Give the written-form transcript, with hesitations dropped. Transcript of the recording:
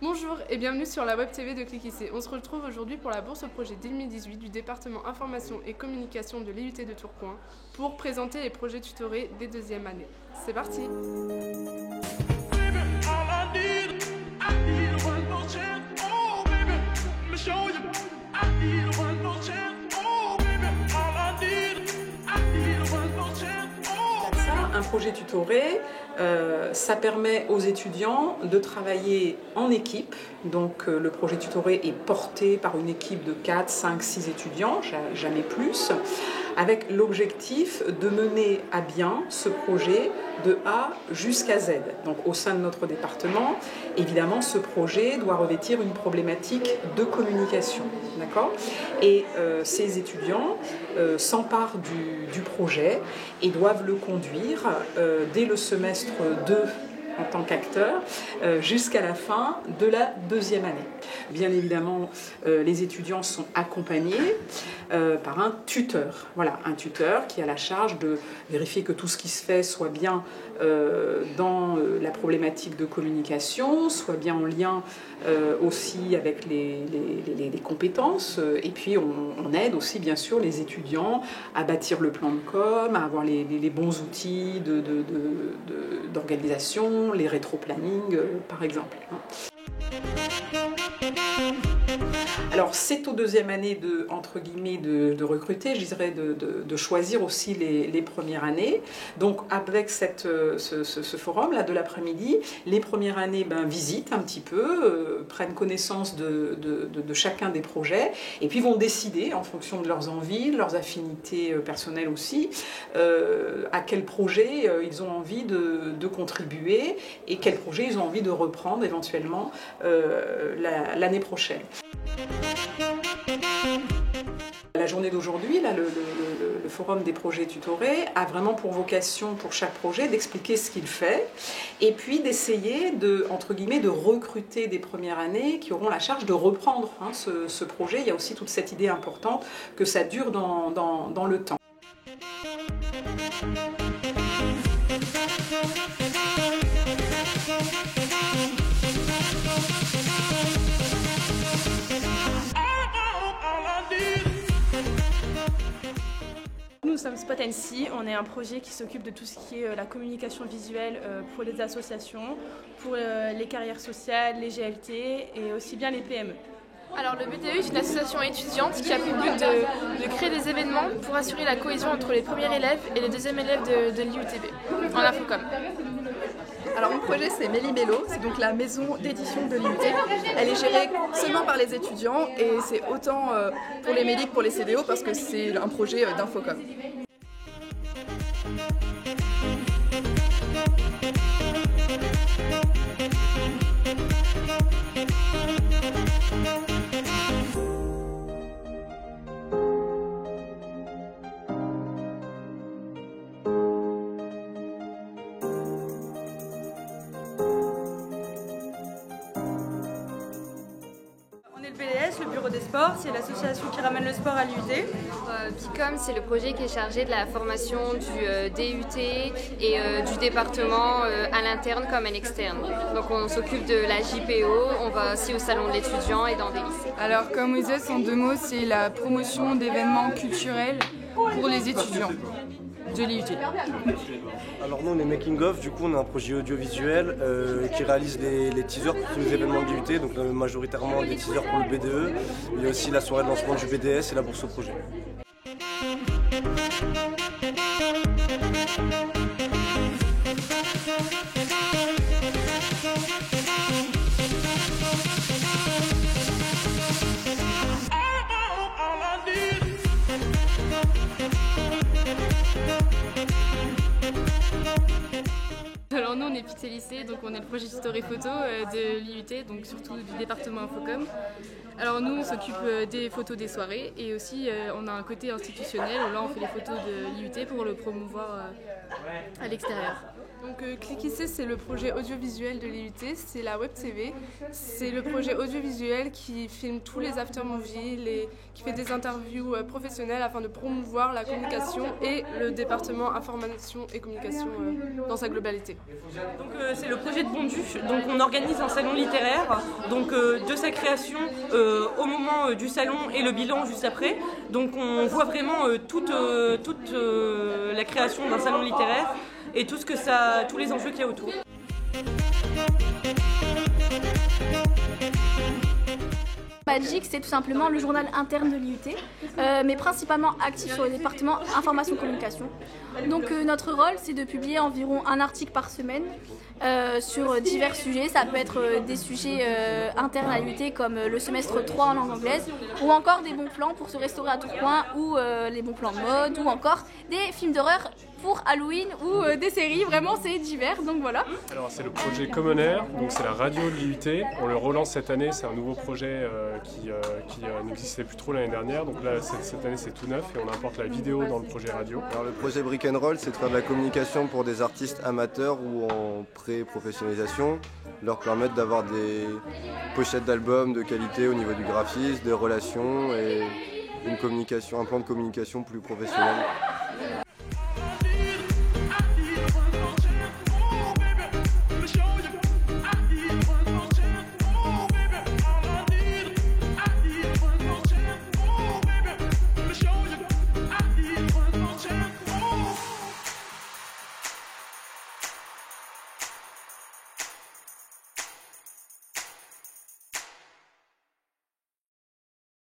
Bonjour et bienvenue sur la Web TV de Clic IC. On se retrouve aujourd'hui pour la bourse au projet 2018 du département information et communication de l'IUT de Tourcoing pour présenter les projets tutorés des deuxièmes années. C'est parti! Un projet tutoré, ça permet aux étudiants de travailler en équipe. Donc le projet tutoré est porté par une équipe de 4, 5, 6 étudiants, jamais plus, avec l'objectif de mener à bien ce projet de A jusqu'à Z. Donc au sein de notre département, évidemment, ce projet doit revêtir une problématique de communication. D'accord ? Et ces étudiants s'emparent du projet et doivent le conduire dès le semestre 2 en tant qu'acteur jusqu'à la fin de la deuxième année. Bien évidemment, les étudiants sont accompagnés par un tuteur. Voilà, un tuteur qui a la charge de vérifier que tout ce qui se fait soit bien dans la problématique de communication, soit bien en lien aussi avec les compétences. Et puis on aide aussi bien sûr les étudiants à bâtir le plan de com, à avoir les bons outils d'organisation, les rétro-planning par exemple. Alors c'est aux deuxième année entre guillemets de recruter, je dirais de choisir aussi les premières années. Donc avec ce forum là de l'après-midi, les premières années visitent un petit peu, prennent connaissance de chacun des projets et puis vont décider en fonction de leurs envies, de leurs affinités personnelles aussi, à quel projet ils ont envie de contribuer et quel projet ils ont envie de reprendre éventuellement l'année prochaine. La journée d'aujourd'hui, le forum des projets tutorés a vraiment pour vocation pour chaque projet d'expliquer ce qu'il fait et puis d'essayer entre guillemets, de recruter des premières années qui auront la charge de reprendre ce projet. Il y a aussi toute cette idée importante que ça dure dans le temps. Nous sommes Spot & on est un projet qui s'occupe de tout ce qui est la communication visuelle pour les associations, pour les carrières sociales, les GLT et aussi bien les PME. Alors le BTE est une association étudiante qui a pour but de créer des événements pour assurer la cohésion entre les premiers élèves et les deuxièmes élèves de l'IUTB en Infocom. Alors mon projet c'est Mélibello, c'est donc la maison d'édition de l'IUT. Elle est gérée seulement par les étudiants et c'est autant pour les Méli que pour les CDO parce que c'est un projet d'Infocom. Le bureau des sports, c'est l'association qui ramène le sport à l'IUT. BICOM, c'est le projet qui est chargé de la formation du DUT et du département à l'interne comme à l'externe. Donc on s'occupe de la JPO, on va aussi au salon de l'étudiant et dans des lycées. Alors comme OISES en 2 mots, c'est la promotion d'événements culturels pour les étudiants de l'IUT. Alors nous on est Making of, du coup on a un projet audiovisuel qui réalise les teasers pour tous les événements de l'IUT, donc majoritairement des teasers pour le BDE. Il y a aussi la soirée de lancement du BDS et la bourse au projet. Alors nous on est Pixel Lycée, donc on est le projet tutoré photo de l'IUT, donc surtout du département Infocom. Alors nous on s'occupe des photos des soirées et aussi on a un côté institutionnel où là on fait les photos de l'IUT pour le promouvoir à l'extérieur. Donc Clic ici, c'est le projet audiovisuel de l'IUT, c'est la Web TV. C'est le projet audiovisuel qui filme tous les after-movies, qui fait des interviews professionnelles afin de promouvoir la communication et le département information et communication dans sa globalité. Donc c'est le projet de Bondu. Donc on organise un salon littéraire, donc de sa création au moment du salon et le bilan juste après. Donc on voit vraiment toute la création d'un salon littéraire et tout tous les enjeux qu'il y a autour. Magic, c'est tout simplement le journal interne de l'IUT, mais principalement actif sur le département information-communication. Donc notre rôle, c'est de publier environ un article par semaine sur divers sujets. Ça peut être des sujets internes à l'IUT comme le semestre 3 en langue anglaise, ou encore des bons plans pour se restaurer à Tourcoing, ou les bons plans mode, ou encore des films d'horreur pour Halloween ou des séries, vraiment c'est divers, donc voilà. Alors c'est le projet Common Air, donc c'est la radio de l'IUT, on le relance cette année, c'est un nouveau projet qui n'existait plus trop l'année dernière, donc là cette année c'est tout neuf et on importe la vidéo dans le projet radio. Alors le projet Brick and Roll, c'est de faire de la communication pour des artistes amateurs ou en pré-professionnalisation, leur permettre d'avoir des pochettes d'albums de qualité au niveau du graphisme, des relations et un plan de communication plus professionnel.